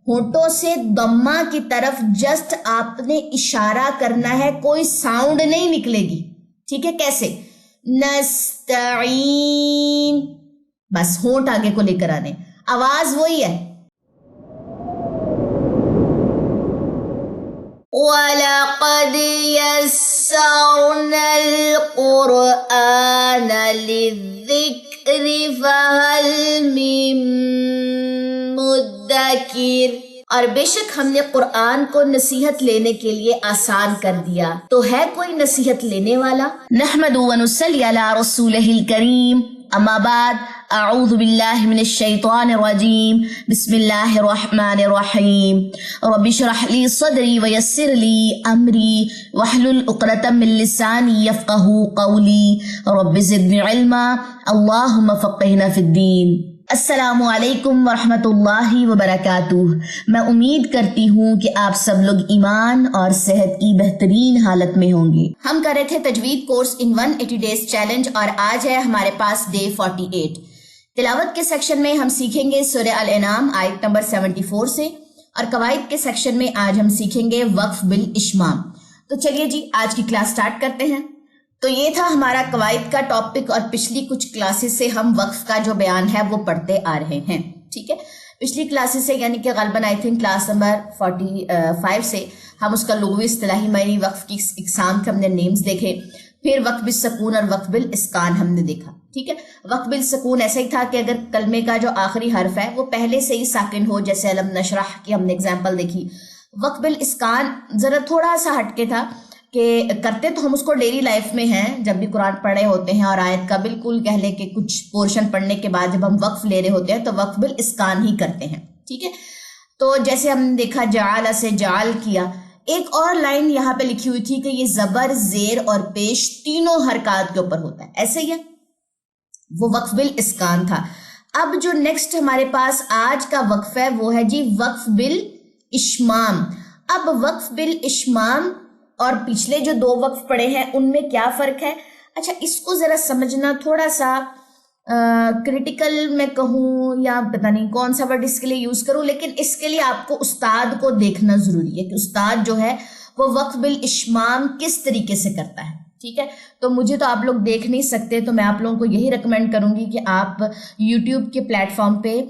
ہونٹوں سے دمہ کی طرف جسٹ آپ نے اشارہ کرنا ہے, کوئی ساؤنڈ نہیں نکلے گی. ٹھیک ہے, کیسے؟ نستعین, بس ہونٹ آگے کو لے کر آنے, آواز وہی ہے. وَلَقَدْ يَسَّرْنَا الْقُرْآنَ لِلذِّكْرِ فَهَلْ مِن مُدَّكِرٍ, اور بے شک ہم نے قرآن کو نصیحت لینے کے لیے آسان کر دیا, تو ہے کوئی نصیحت لینے والا؟ نحمد و نصلی علی رسولہ الکریم, اما بعد, اعوذ باللہ من الشیطان الرجیم, بسم اللہ الرحمن الرحیم. رب اشرح لی صدری ویسر لی امری واحلل عقدۃ من لسانی یفقہوا قولی, رب زدنی علما, اللہم فقہنا فی الدین. السلام علیکم ورحمۃ اللہ وبرکاتہ. میں امید کرتی ہوں کہ آپ سب لوگ ایمان اور صحت کی بہترین حالت میں ہوں گے. ہم کر رہے تھے تجوید کورس ان 180 ڈیز چیلنج, اور آج ہے ہمارے پاس ڈے 48. تلاوت کے سیکشن میں ہم سیکھیں گے سورہ الانعام آیت نمبر 74 سے, اور قواعد کے سیکشن میں آج ہم سیکھیں گے وقف بالاشمام. تو چلیے جی آج کی کلاس سٹارٹ کرتے ہیں. تو یہ تھا ہمارا قواعد کا ٹاپک, اور پچھلی کچھ کلاسز سے ہم وقف کا جو بیان ہے وہ پڑھتے آ رہے ہیں. ٹھیک ہے, پچھلی کلاسز سے یعنی کہ غالباً آئی تھنک کلاس نمبر 45 سے ہم اس کا لغوی اصطلاحی معنی وقف کی اقسام کے ہم نے نیمز دیکھے, پھر وقف بالسکون اور وقف بالاسکان ہم نے دیکھا. ٹھیک ہے, وقف بالسکون ایسا ہی تھا کہ اگر کلمے کا جو آخری حرف ہے وہ پہلے سے ہی ساکن ہو, جیسے علم نشرح کی ہم نے اگزامپل دیکھی. وقف بالاسکان ذرا تھوڑا سا ہٹ کے تھا کہ کرتے تو ہم اس کو ڈیلی لائف میں ہیں, جب بھی قرآن پڑھے ہوتے ہیں اور آیت کا بالکل کہہ لیں کہ کچھ پورشن پڑھنے کے بعد جب ہم وقف لے رہے ہوتے ہیں تو وقف بالاسکان ہی کرتے ہیں. ٹھیک ہے, تو جیسے ہم نے دیکھا جعل سے جعل کیا. ایک اور لائن یہاں پہ لکھی ہوئی تھی کہ یہ زبر, زیر اور پیش تینوں حرکات کے اوپر ہوتا ہے, ایسے ہی ہے, وہ وقف بالاسکان تھا. اب جو نیکسٹ ہمارے پاس آج کا وقف ہے وہ ہے جی وقف بالاشمام. اب وقف بالاشمام اور پچھلے جو 2 وقف پڑے ہیں ان میں کیا فرق ہے؟ اچھا, اس کو ذرا سمجھنا تھوڑا سا کریٹیکل میں کہوں یا پتہ نہیں کون سا ورڈ اس کے لیے یوز کروں, لیکن اس کے لیے آپ کو استاد کو دیکھنا ضروری ہے کہ استاد جو ہے وہ وقف بالاشمام کس طریقے سے کرتا ہے. ٹھیک ہے, تو مجھے تو آپ لوگ دیکھ نہیں سکتے, تو میں آپ لوگوں کو یہی ریکمینڈ کروں گی کہ آپ یوٹیوب کے پلیٹ فارم پہ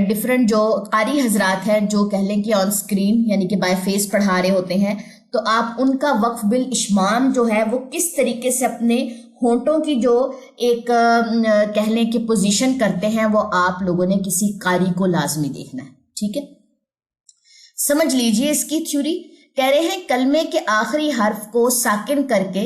ڈفرینٹ جو قاری حضرات ہیں جو کہہ لیں کہ آن سکرین یعنی کہ بائی فیس پڑھا رہے ہوتے ہیں, تو آپ ان کا وقف بالاشمام جو ہے وہ کس طریقے سے اپنے ہونٹوں کی جو ایک کہہ لیں کہ پوزیشن کرتے ہیں وہ آپ لوگوں نے کسی قاری کو لازمی دیکھنا ہے. ٹھیک ہے, سمجھ لیجئے اس کی تھیوری. کہہ رہے ہیں کلمے کے آخری حرف کو ساکن کر کے,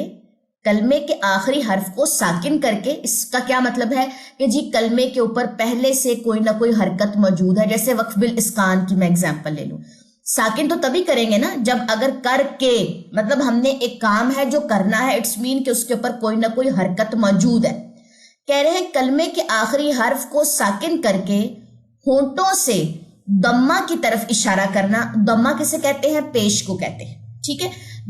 کلمے کے آخری حرف کو ساکن کر کے, اس کا کیا مطلب ہے کہ جی کلمے کے اوپر پہلے سے کوئی نہ کوئی حرکت موجود ہے. جیسے وقف بالاسکان کی میں اگزامپل لے لوں, ساکن تو تبھی کریں گے نا جب اگر کر کے مطلب ہم نے ایک کام ہے جو کرنا ہے, اٹس مین کہ اس کے اوپر کوئی نہ کوئی حرکت موجود ہے. کہہ رہے ہیں کلمے کے آخری حرف کو ساکن کر کے ہونٹوں سے دمہ کی طرف اشارہ کرنا. دمہ کسے کہتے ہیں؟ پیش کو کہتے ہیں. ٹھیک ہے,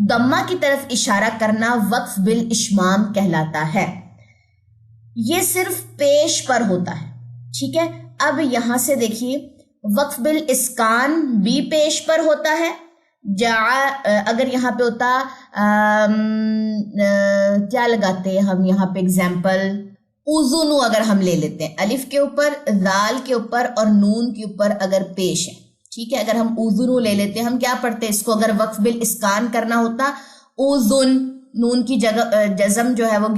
دمہ کی طرف اشارہ کرنا وقف بالاشمام کہلاتا ہے. یہ صرف پیش پر ہوتا ہے. ٹھیک ہے, اب یہاں سے دیکھیے وقف بالاسکان بھی پیش پر ہوتا ہے. اگر یہاں پہ ہوتا کیا لگاتے ہیں ہم یہاں پہ اگزامپل, اذنو اگر ہم لے لیتے ہیں, الف کے اوپر, ذال کے اوپر اور نون کے اوپر اگر پیش ہے. ٹھیک ہے, اگر ہم اذنو لے لیتے ہیں, ہم کیا پڑھتے ہیں اس کو اگر وقف بالاسکان کرنا ہوتا اذن, نون کی جگہ جزم جو ہے وہ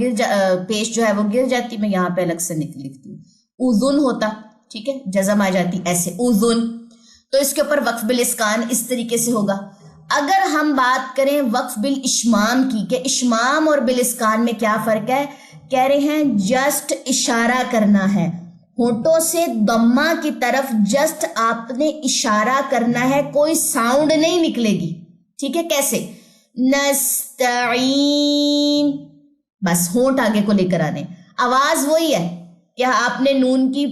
پیش جو ہے وہ گر جاتی, میں یہاں پہ الگ سے لکھتی ہوں, اذن ہوتا. ٹھیک ہے, جزم آ جاتی ایسے اذن, تو اس کے اوپر وقف بالاسکان اس طریقے سے ہوگا. اگر ہم بات کریں وقف بالاشمام کی کہ اشمام اور بالاسکان میں کیا فرق ہے, کہہ رہے ہیں جسٹ اشارہ کرنا ہے, ہونٹوں سے دمہ کی طرف جسٹ آپ نے اشارہ کرنا ہے, کوئی ساؤنڈ نہیں نکلے گی. ٹھیک ہے, کیسے؟ نستعین, بس ہونٹ آگے کو لے کر آنے, آواز وہی ہے. کیا آپ نے نون کی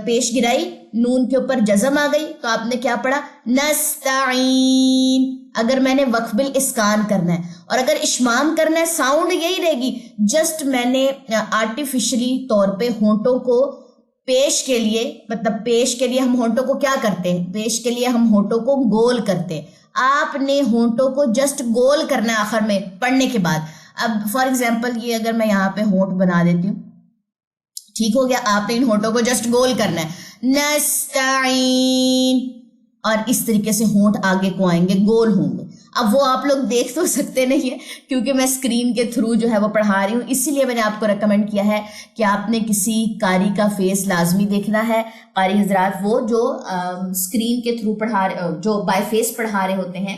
پیش گرائی, نون کے اوپر جزم آ گئی تو آپ نے کیا پڑھا؟ نستعین. اگر میں نے وقف بالاسکان کرنا ہے اور اگر اشمام کرنا ہے ساؤنڈ یہی رہے گی, جسٹ میں نے آرٹیفیشلی طور پہ ہونٹوں کو پیش کے لیے، مطلب پیش کے لیے ہم ہونٹوں کو کیا کرتے ہیں؟ پیش کے لیے ہم ہونٹوں کو گول کرتے ہیں. آپ نے ہونٹوں کو جسٹ گول کرنا ہے آخر میں پڑھنے کے بعد. اب فار ایگزامپل یہ اگر میں یہاں پہ ہونٹ بنا دیتی ہوں، ٹھیک ہو گیا. آپ نے ان ہونٹوں کو جسٹ گول کرنا ہے، نستعین، اور اس طریقے سے ہونٹ آگے کو آئیں گے، گول ہوں گے. اب وہ آپ لوگ دیکھ تو سکتے نہیں ہیں کیونکہ میں اسکرین کے تھرو جو ہے وہ پڑھا رہی ہوں، اسی لیے میں نے آپ کو ریکمینڈ کیا ہے کہ آپ نے کسی قاری کا فیس لازمی دیکھنا ہے. قاری حضرات وہ جو اسکرین کے تھرو پڑھا رہے، جو بائی فیس پڑھا رہے ہوتے ہیں،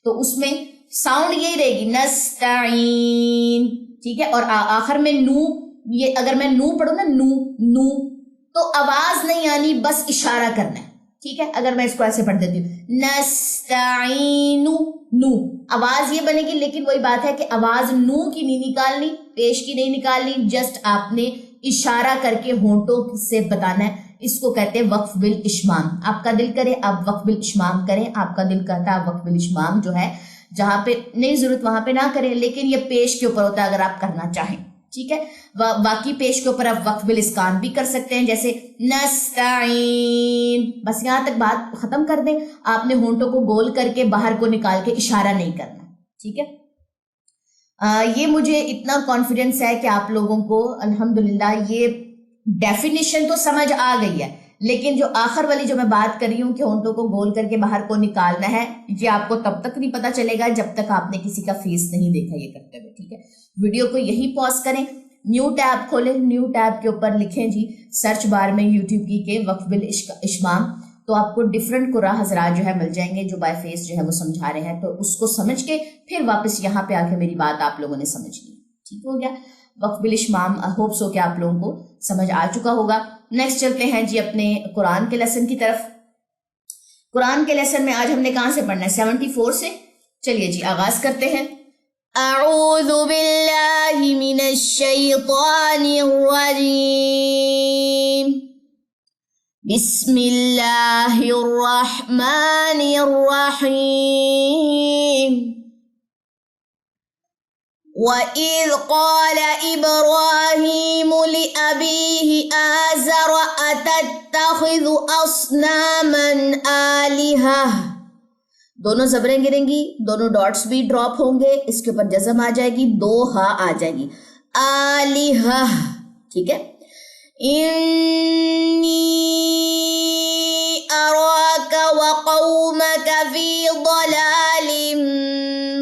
تو اس میں ساؤنڈ یہی رہے گی نستعین، ٹھیک ہے. اور آخر میں نو، یہ اگر میں نو پڑھوں نا، نو نو، تو آواز نہیں آنی، بس اشارہ کرنا ہے، ٹھیک ہے. اگر میں اس کو ایسے پڑھ دیتی ہوں نستعین، نو، آواز یہ بنے گی، لیکن وہی بات ہے کہ آواز نو کی نہیں نکالنی، پیش کی نہیں نکالنی، جسٹ آپ نے اشارہ کر کے ہونٹوں سے بتانا ہے. اس کو کہتے ہیں وقف بالاشمام. آپ کا دل کرے آپ وقف بالاشمام کریں، آپ کا دل کرتا ہے وقف بالاشمام جو ہے جہاں پہ نہیں ضرورت وہاں پہ نہ کریں، لیکن یہ پیش کے اوپر ہوتا ہے اگر آپ کرنا چاہیں، ٹھیک ہے. باقی پیش کے اوپر آپ وقف بالاسکان بھی کر سکتے ہیں، جیسے نستعین. بس یہاں تک بات ختم کر دیں. آپ نے ہونٹوں کو گول کر کے باہر کو نکال کے اشارہ نہیں کرنا، ٹھیک ہے. یہ مجھے اتنا کانفیڈنس ہے کہ آپ لوگوں کو الحمدللہ یہ ڈیفینیشن تو سمجھ آ گئی ہے، لیکن جو آخر والی جو میں بات کر رہی ہوں کہ ہونٹوں کو گول کر کے باہر کو نکالنا ہے، یہ آپ کو تب تک نہیں پتا چلے گا جب تک آپ نے کسی کا فیس نہیں دیکھا یہ کرتے ہوئے، ٹھیک ہے. ویڈیو کو یہی پاز کریں، نیو ٹیب کھولیں، نیو ٹیب کے اوپر لکھیں جی سرچ بار میں یوٹیوب کی کہ وقف بالاشمام، تو آپ کو ڈفرینٹ قراء حضرات جو ہے مل جائیں گے جو بائی فیس جو ہے وہ سمجھا رہے ہیں. تو اس کو سمجھ کے پھر واپس یہاں پہ آ کے میری بات آپ لوگوں نے سمجھ لی، ٹھیک ہو گیا. وقف بالاشمام ہوپس ہو کہ آپ لوگوں کو سمجھ آ چکا ہوگا. نیکسٹ چلتے ہیں جی اپنے قرآن کے لیسن کی طرف. قرآن کے لیسن میں آج ہم نے کہاں سے پڑھنا ہے؟ 74 سے. چلیے جی آغاز کرتے ہیں. اعوذ باللہ من الشیطان الرجیم، بسم اللہ الرحمن الرحیم. وَإِذْ قَالَ إِبْرَاهِيمُ لِأَبِيهِ آزَرَ أَتَتَّخِذُ أَصْنَامًا آلِهَةً. دونوں زبریں گریں گی، دونوں ڈاٹس بھی ڈراپ ہوں گے، اس کے اوپر جزم آ جائے گی، دو ہا آ جائے گی، آلِہہ، ٹھیک ہے. انی اراک وقومک فی ضلال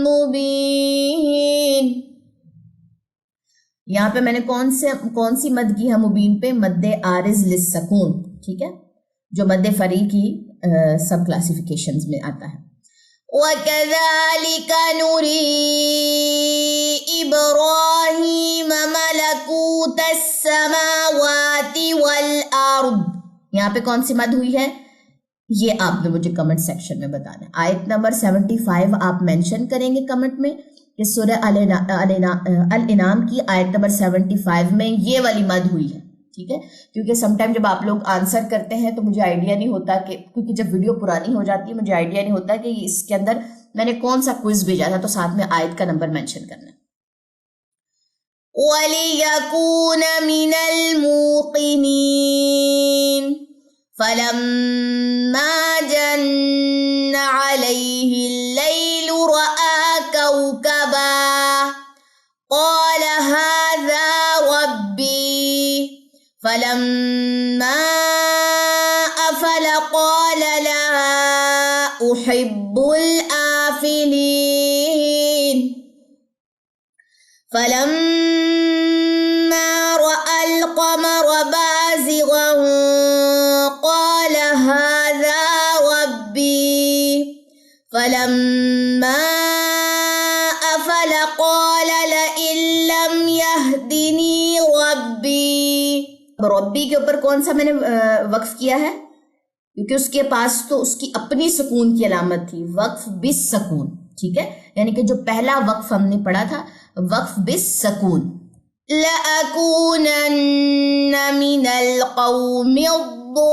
مبین. یہاں پہ میں نے کون سی مد کی ہے مبین پہ؟ مد عارض للسکون، ٹھیک ہے، جو مد فری کی سب کلاسیفیکیشنز میں آتا ہے. وَكَذَلِكَ نُرِي إِبْرَاهِيمَ مَلَكُوتَ السَّمَاوَاتِ وَالْأَرْضِ. یہاں پہ کون سی مد ہوئی ہے یہ آپ نے مجھے کمنٹ سیکشن میں بتانا ہے. آیت نمبر 75 آپ مینشن کریں گے کمنٹ میں کہ سورہ الانعام کی آیت نمبر 75 میں یہ والی مد ہوئی ہے، ٹھیک ہے. کیونکہ سم ٹائم جب آپ لوگ آنسر کرتے ہیں تو مجھے آئیڈیا نہیں ہوتا کہ، کیونکہ جب ویڈیو پرانی ہو جاتی ہے مجھے آئیڈیا نہیں ہوتا کہ اس کے اندر میں نے کون سا کوئز بھیجا تھا، تو ساتھ میں آیت کا نمبر مینشن کرنا ہے. وَلِيَكُونَ مِنَ الْمُوقِنِينَ فَلَمَّا جَنَّ عَلَيْهِ اللَّيْلُ رَأَىٰ كَوْكَبًا قَالَ هَٰذَا رَبِّي فَلَمَّا أَفَلَ قَالَ لَا أُحِبُّ الْآفِلِينَ. فَلَمَّا رَأَى الْقَمَرَ بَازِغًا قَالَ هَٰذَا رَبِّي فَلَمَّا أَفَلَ قَالَ لَئِن لَّمْ يَهْدِنِي رَبِّي. ربی کے اوپر کون سا میں نے وقف کیا ہے؟ کیونکہ اس کے پاس تو اس کی اپنی سکون کی علامت تھی، وقف بالسکون، ٹھیک ہے. یعنی کہ جو پہلا وقف ہم نے پڑھا تھا وقف بالسکون. لَأَكُونَنَّ مِنَ الْقَوْمِ الضَّالِّينَ.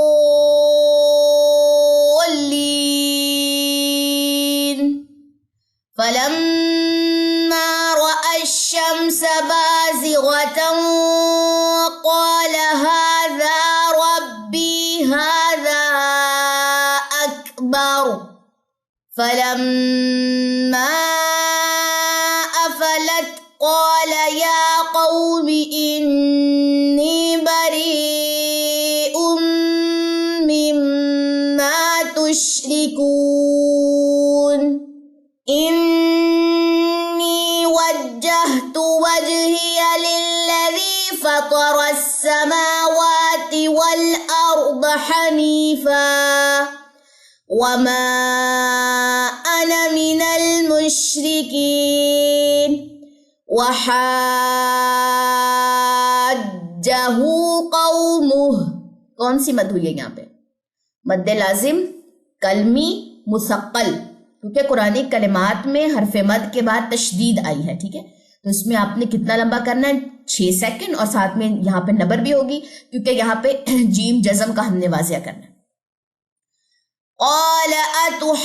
فَلَمَّا رَأَى الشَّمْسَ بَازِغَةً قَالَ هَٰذَا فلما أفلت قال يا قوم إني بريء مما تشركون إني وجهت وجهي للذي فطر السماوات والأرض حنيفا وما أنا من المشركين وحاجه قومه. کون سی مد ہوئی ہے یہاں پہ؟ مد لازم کلمی مثقل، کیونکہ قرآنی کلمات میں حرف مد کے بعد تشدید آئی ہے، ٹھیک ہے؟ تو اس میں آپ نے کتنا لمبا کرنا ہے؟ 6 سیکنڈ، اور ساتھ میں یہاں پہ نبر بھی ہوگی کیونکہ یہاں پہ جیم جزم کا ہم نے واضح کرنا ہے. قال اتحاجونی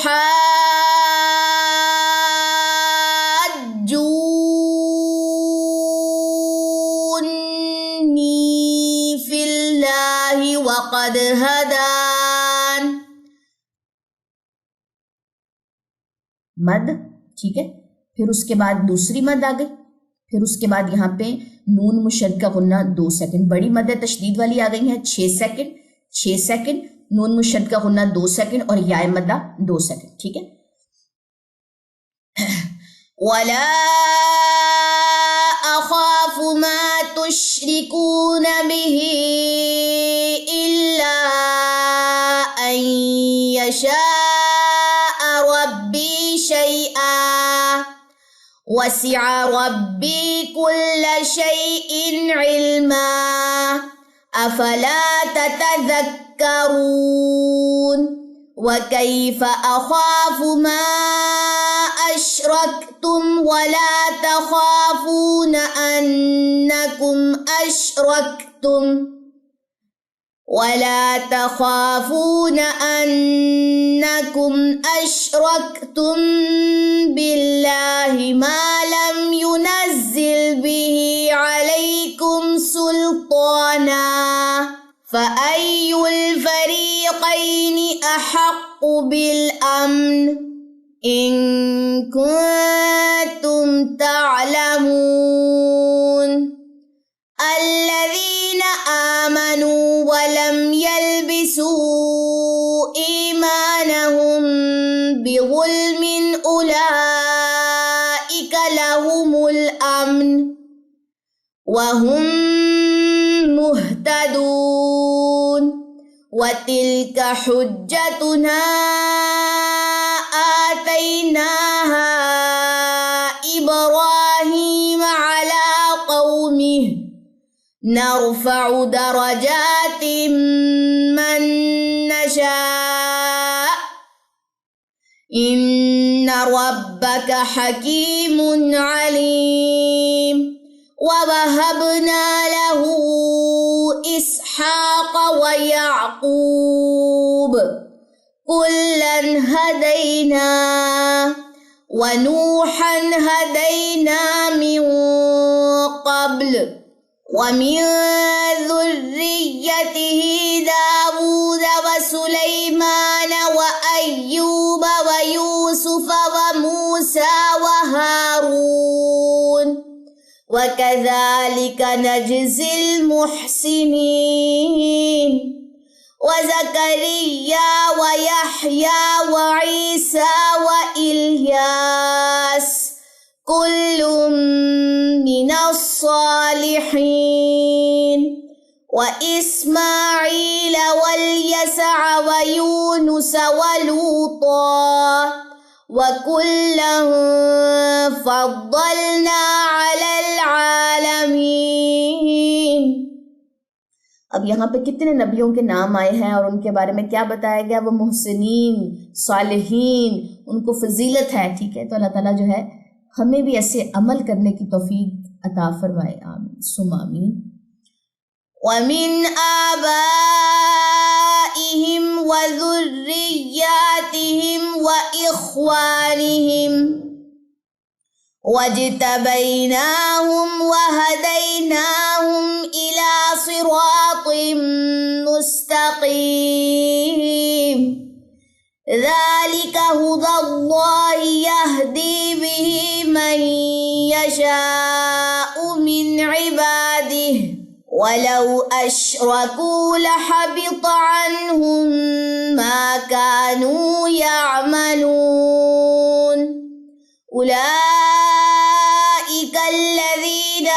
فی اللہ وقد ہدان. مد، ٹھیک ہے؟ پھر اس کے بعد دوسری مد آ گئی، پھر اس کے بعد یہاں پہ نون مشد کا غنہ 2 سیکنڈ، بڑی مد تشدید والی آ گئی ہے 6 سیکنڈ، 6 سیکنڈ، نون مشد کا غنہ 2 سیکنڈ، اور یا مدہ 2 سیکنڈ، ٹھیک ہے؟ وَلَا أَخَافُ مَا تُشْرِكُونَ بِهِ إِلَّا أَن يَشَاءَ رَبِّي شَيْئًا وَسِعَ رَبِّي كُلَّ شَيْءٍ عِلْمًا أَفَلَا تَتَذَكَّرُونَ وَكَيْفَ أَخَافُ مَا أَشْرَكْتُمْ وَلَا تَخَافُونَ أَنَّكُمْ أَشْرَكْتُمْ بِاللَّهِ مَا لَمْ يُنَزِّلْ بِهِ عَلَيْكُمْ سُلْطَانًا فَأَيُّ الْفَرِيقَيْنِ أَحَقُّ بِالْأَمْنِ إِن كُنتُمْ تَعْلَمُونَ الَّذِينَ آمَنُوا وَلَمْ يَلْبِسُوا إِيمَانَهُم بِظُلْمٍ أُولَئِكَ لَهُمُ الْأَمْنُ وَهُمْ مُهْتَدُونَ وَتِلْكَ حُجَّتُنَا آتَيْنَاهَا إِبْرَاهِيمَ عَلَى قَوْمِهِ نَرْفَعُ دَرَجَاتٍ مَّن نَّشَاءُ إِنَّ رَبَّكَ حَكِيمٌ عَلِيمٌ. وَوَهَبْنَا لَهُ إِسْحَاقَ وَيَعْقُوبَ كُلًّا هَدَيْنَا وَنُوحًا هَدَيْنَا مِن قَبْلُ وَمِن ذُرِّيَّتِهِ دَاوُودَ وَسُلَيْمَانَ وَأَيُّوبَ وَيُوسُفَ وَمُوسَى وَهَارُونَ وَكَذَلِكَ نَجْزِي الْمُحْسِنِينَ وَزَكَرِيَّا وَيَحْيَى وَعِيسَى وَإِلْيَاسَ كُلٌّ مِّنَ الصَّالِحِينَ وَإِسْمَاعِيلَ وَالْيَسَعَ وَيُونُسَ وَلُوطًا وَكُلًّا فَضَّلْنَا عَلَى الْعَالَمِينَ. اب یہاں پہ کتنے نبیوں کے نام آئے ہیں اور ان کے بارے میں کیا بتایا گیا؟ وہ محسنین، صالحین، ان کو فضیلت ہے، ٹھیک ہے؟ تو اللہ تعالیٰ جو ہے ہمیں بھی ایسے عمل کرنے کی توفیق عطا فرمائے، آمین ثم آمین. وَمِنْ آبَائِهِمْ وَذُرِّيَّاتِهِمْ وَإِخْوَانِهِمْ وَاجْتَبَيْنَاهُمْ وَهَدَيْنَاهُمْ إِلَى صِرَاطٍ مُسْتَقِيمٍ ذَلِكَ هُدَى اللَّهِ يَهْدِي بِهِ مَن يَشَاءُ مِنْ عِبَادِهِ وَلَوْ أَشْرَكُوا لَحَبِطَ عَنْهُمْ مَا كَانُوا يَعْمَلُونَ أُولَئِكَ الَّذِينَ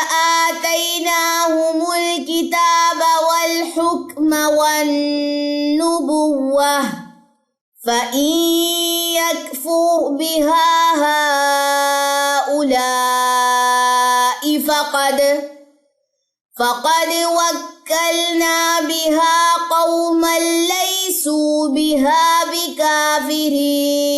آتَيْنَاهُمُ الْكِتَابَ وَالْحُكْمَ وَالنُّبُوَّةَ فَإِن يَكْفُرْ بِهَا هَؤُلَاءِ فقد وكلنا بها قوما ليسوا بها بكافرين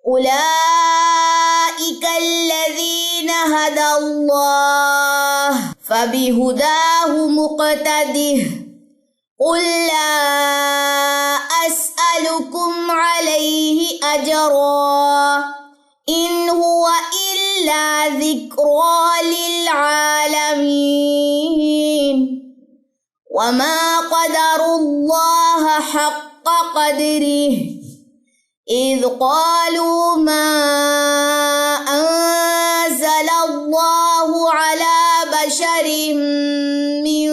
أولئك الذين هدى الله فبهداه مقتده قل لا أسألكم عليه أجرا إن هو إلا ذكرى للعالمين وما قدروا الله حق قدره إذ قالوا ما أنزل الله على بشر من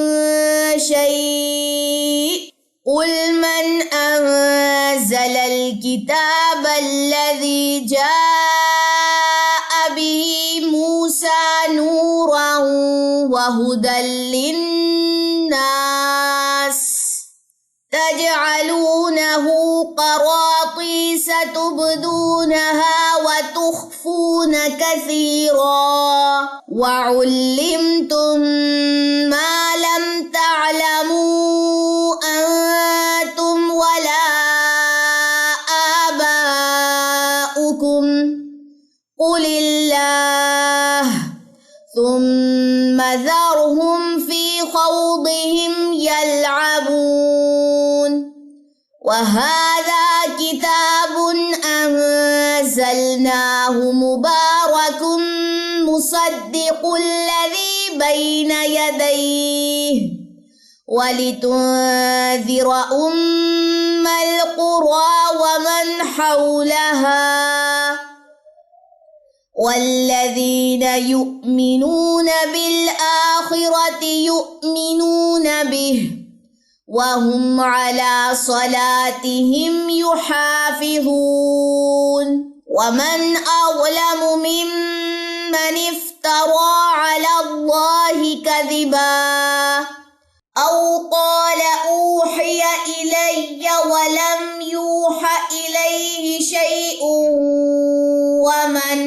شيء قل من أنزل الكتاب الذي جاء به موسى نورا وهدى للناس تجعلونه قراطيس تبدونها وتخفون كثيرا وعلمتم ما لم تعلموا أنتم ولا آباؤكم قل الله ثم ذرهم في خوضهم يلعبون وهذا كتاب أنزلناه مبارك مصدق الذي بين يديه ولتنذر أم القرى ومن حولها والذين يؤمنون بالآخرة يؤمنون به وهم على صلاتهم يحافظون ومن أظلم ممن افترى على الله كذبا أو قال أوحي إلي ولم يوح إليه شيء ومن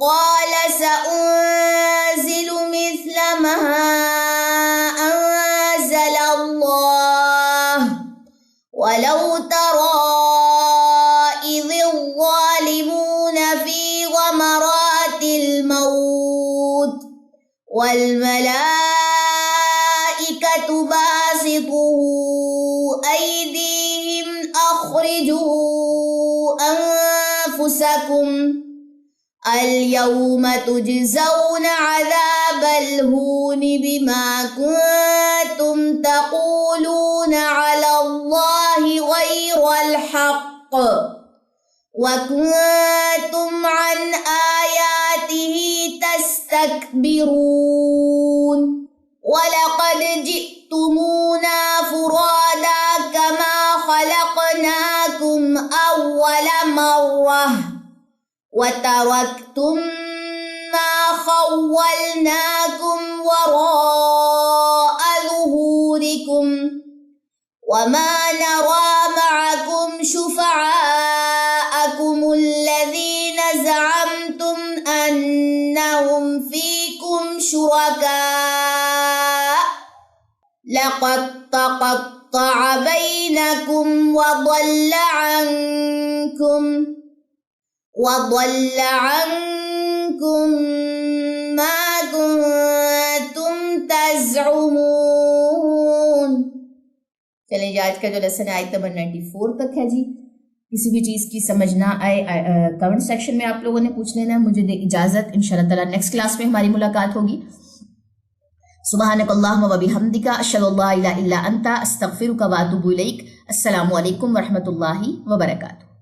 قال سأنزل مثل ما أنزل الله ولو ترى إذ الظالمون في غمرات الموت والملائكة باسطوا أيديهم أخرجوا أنفسكم اليوم تجزون عذاب الهون بما كنتم تقولون على الله غير الحق وكنتم عن آياته تستكبرون ولقد جئتمونا فرادا كما خلقناكم أول مرة وتركتم ما خولناكم وراء ظهوركم وما نرى معكم شفعاءكم الذين زعمتم أنهم فيكم شركاء لقد تقطع بينكم وضل عنكم ما كنتم تزعمون. چلیں جی آج کا جو لیسن ہے آیت نمبر 94 تک ہے جی. کسی بھی چیز کی سمجھ نہ آئے کمنٹ سیکشن میں آپ لوگوں نے پوچھ لینا ہے. مجھے اجازت، انشاءاللہ تعالیٰ نیکسٹ کلاس میں ہماری ملاقات ہوگی. سبحانک اللہم و بحمدک، اشہد ان لا الہ الا انت، استغفرک و اتوب الیک۔ السلام علیکم ورحمۃ اللہ وبرکاتہ۔